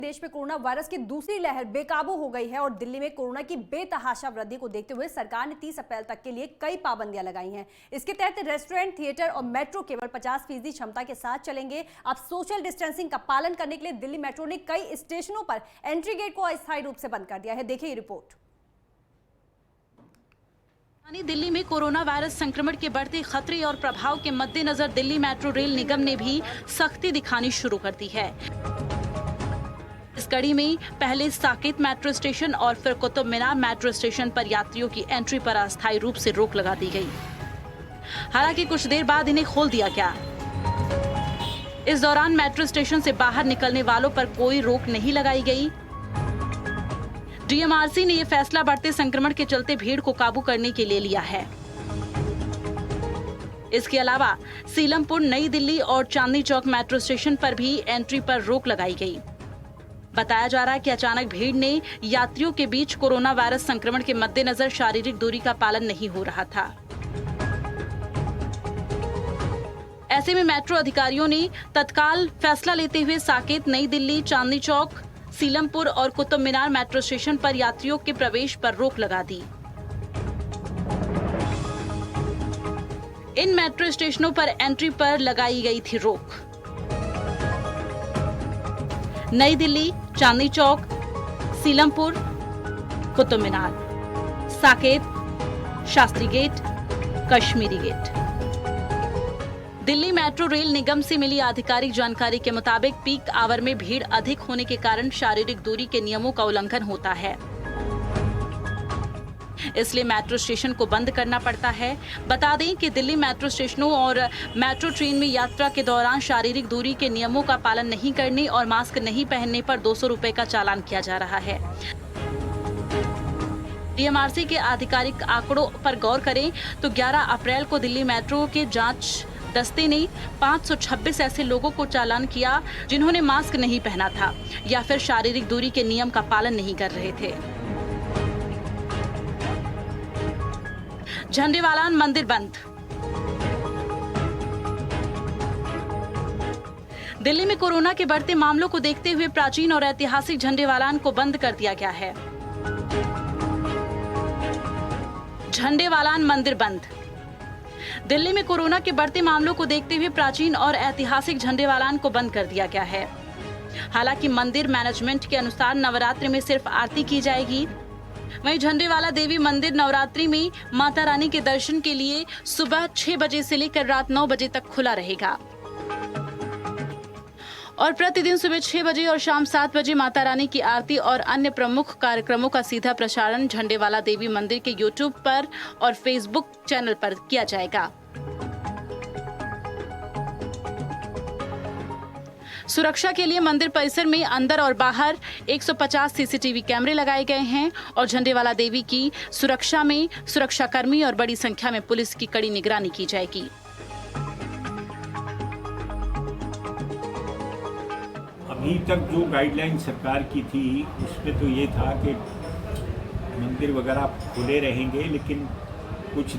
देश में corona virus की दूसरी लहर बेकाबू हो गई है और दिल्ली में कोरोना की बेतहाशा वृद्धि को देखते हुए सरकार ने 30 अप्रैल तक के लिए कई पाबंदियां लगाई हैं। इसके तहत रेस्टोरेंट, थिएटर और मेट्रो केवल 50% क्षमता के साथ चलेंगे। अब सोशल डिस्टेंसिंग का पालन करने के लिए दिल्ली मेट्रो ने कई स्टेशनों पर एंट्री गेट को अस्थायी रूप से बंद कर दिया है। देखिए रिपोर्ट। दिल्ली में कोरोना वायरस संक्रमण के बढ़ते खतरे और प्रभाव के मद्देनजर दिल्ली मेट्रो रेल निगम ने भी सख्ती दिखानी शुरू कर दी है। इस कड़ी में पहले साकेत मेट्रो स्टेशन और फिर कुतुब मीनार मेट्रो स्टेशन पर यात्रियों की एंट्री पर अस्थायी रूप से रोक लगा दी गई। हालांकि कुछ देर बाद इन्हें खोल दिया गया। इस दौरान मेट्रो स्टेशन से बाहर निकलने वालों पर कोई रोक नहीं लगाई गई। डीएमआरसी ने यह फैसला बढ़ते संक्रमण के चलते भीड़ को काबू करने के लिए लिया है। इसके अलावा सीलमपुर, नई दिल्ली और चांदनी चौक मेट्रो स्टेशन पर भी एंट्री पर रोक लगाई गई। बताया जा रहा है कि अचानक भीड़ ने यात्रियों के बीच कोरोना वायरस संक्रमण के मद्देनजर शारीरिक दूरी का पालन नहीं हो रहा था। ऐसे में मेट्रो अधिकारियों ने तत्काल फैसला लेते हुए साकेत, नई दिल्ली, चांदनी चौक, सीलमपुर और कुतुब मीनार मेट्रो स्टेशन पर यात्रियों के प्रवेश पर रोक लगा दी। इन मेट्रो स्टेशनों पर एंट्री पर लगाई गई थी रोक। New Delhi, Chandni Chowk, Seelampur, Qutub Minar, Saket, Shastri gate, Kashmiri gate. Delhi metro rail निगम से मिली आधिकारिक जानकारी के मुताबिक पीक आवर में भीड़ अधिक होने के कारण शारीरिक दूरी के नियमों का उल्लंघन होता है, इसलिए मेट्रो स्टेशन को बंद करना पड़ता है। बता दें कि दिल्ली मेट्रो स्टेशनों और मेट्रो ट्रेन में यात्रा के दौरान शारीरिक दूरी के नियमों का पालन नहीं करने और मास्क नहीं पहनने पर 200 रुपए का चालान किया जा रहा है। डीएमआरसी के आधिकारिक आंकड़ों पर गौर करें तो 11 अप्रैल को दिल्ली मेट्रो के जांच दस्ते ने 526 ऐसे लोगों को चालान किया जिन्होंने मास्क नहीं पहना था या फिर शारीरिक दूरी के नियम का पालन नहीं कर रहे थे। झंडेवालान मंदिर बंद। दिल्ली में कोरोना के बढ़ते मामलों को देखते हुए प्राचीन और ऐतिहासिक झंडेवालान को बंद कर दिया गया है। झंडेवालान मंदिर बंद। दिल्ली में कोरोना के बढ़ते मामलों को देखते हुए प्राचीन और ऐतिहासिक झंडेवालान को बंद कर दिया गया है। हालांकि मंदिर मैनेजमेंट के अनुसार नवरात्रि में सिर्फ आरती की जाएगी। वहीं झंडेवाला देवी मंदिर नवरात्रि में माता रानी के दर्शन के लिए सुबह 6 बजे से लेकर रात 9 बजे तक खुला रहेगा और प्रतिदिन सुबह 6 बजे और शाम 7 बजे माता रानी की आरती और अन्य प्रमुख कार्यक्रमों का सीधा प्रसारण झंडेवाला देवी मंदिर के यूट्यूब पर और फेसबुक चैनल पर किया जाएगा। सुरक्षा के लिए मंदिर परिसर में अंदर और बाहर 150 सीसीटीवी कैमरे लगाए गए हैं और झंडेवाला देवी की सुरक्षा में सुरक्षाकर्मी और बड़ी संख्या में पुलिस की कड़ी निगरानी की जाएगी। अभी तक जो गाइडलाइन सरकार की थी उसमें तो ये था कि मंदिर वगैरह खुले रहेंगे, लेकिन कुछ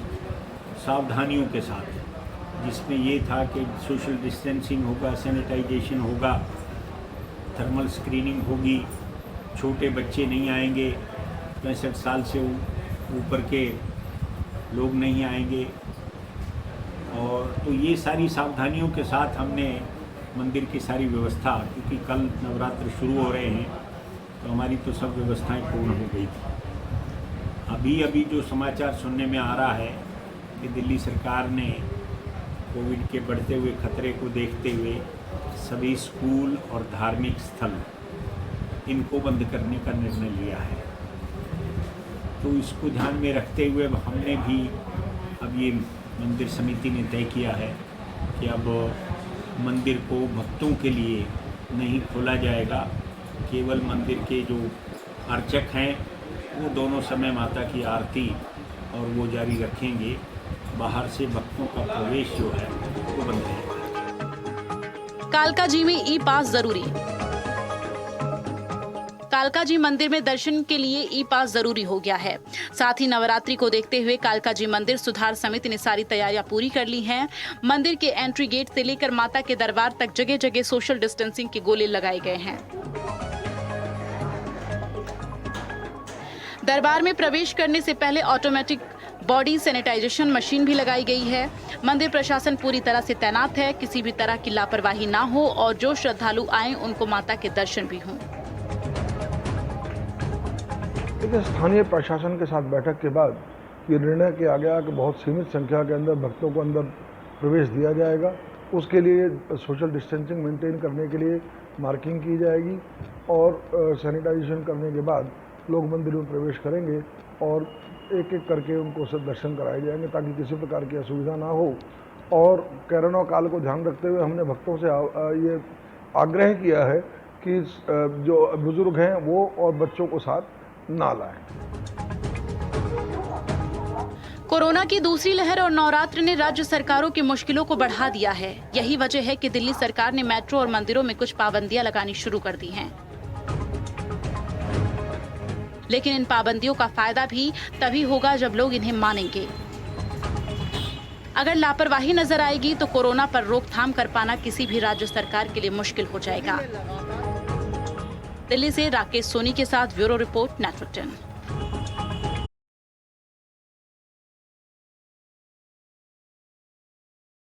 सावधानियों के साथ, जिसमें ये था कि सोशल डिस्टेंसिंग होगा, सैनिटाइजेशन होगा, थर्मल स्क्रीनिंग होगी, छोटे बच्चे नहीं आएंगे, 65 साल से ऊपर के लोग नहीं आएंगे। और तो ये सारी सावधानियों के साथ हमने मंदिर की सारी व्यवस्था, क्योंकि कल नवरात्र शुरू हो रहे हैं तो हमारी तो सब व्यवस्थाएं पूर्ण हो गई थी। अभी जो समाचार सुनने में आ रहा है कि दिल्ली सरकार ने कोविड के बढ़ते हुए खतरे को देखते हुए सभी स्कूल और धार्मिक स्थल इनको बंद करने का निर्णय लिया है। तो इसको ध्यान में रखते हुए हमने भी अब ये मंदिर समिति ने तय किया है कि अब मंदिर को भक्तों के लिए नहीं खोला जाएगा। केवल मंदिर के जो अर्चक हैं वो दोनों समय माता की आरती और वो जारी रखेंगे। बाहर से भक्तों का प्रवेश जो है वो बंद रहेगा। कालकाजी में ई पास जरूरी। कालकाजी मंदिर में दर्शन के लिए ई पास जरूरी हो गया है। साथ ही नवरात्रि को देखते हुए कालकाजी मंदिर सुधार समिति ने सारी तैयारियां पूरी कर ली हैं। मंदिर के एंट्री गेट से लेकर माता के दरबार तक जगह जगह सोशल डिस्टेंसिंग के गोले लगाए गए हैं। दरबार में प्रवेश करने से पहले ऑटोमेटिक बॉडी सैनिटाइजेशन मशीन भी लगाई गई है। मंदिर प्रशासन पूरी तरह से तैनात है, किसी भी तरह की लापरवाही ना हो और जो श्रद्धालु आए उनको माता के दर्शन भी हों। स्थानीय प्रशासन के साथ बैठक के बाद ये निर्णय किया गया कि बहुत सीमित संख्या के अंदर भक्तों को अंदर प्रवेश दिया जाएगा। उसके लिए सोशल डिस्टेंसिंग मेंटेन करने के लिए मार्किंग की जाएगी और सैनिटाइजेशन करने के बाद लोग मंदिर में प्रवेश करेंगे और एक एक करके उनको सब दर्शन कराए जाएंगे ताकि किसी प्रकार की असुविधा ना हो। और कोरोना काल को ध्यान रखते हुए हमने भक्तों से ये आग्रह किया है कि जो बुजुर्ग हैं वो और बच्चों को साथ ना लाएं। कोरोना की दूसरी लहर और नवरात्र ने राज्य सरकारों की मुश्किलों को बढ़ा दिया है। यही वजह है कि दिल्ली सरकार ने मेट्रो और मंदिरों में कुछ पाबंदियां लगानी शुरू कर दी हैं। लेकिन इन पाबंदियों का फायदा भी तभी होगा जब लोग इन्हें मानेंगे। अगर लापरवाही नजर आएगी तो कोरोना पर रोकथाम कर पाना किसी भी राज्य सरकार के लिए मुश्किल हो जाएगा। दिल्ली से राकेश सोनी के साथ ब्यूरो रिपोर्ट, नेटवर्क 10।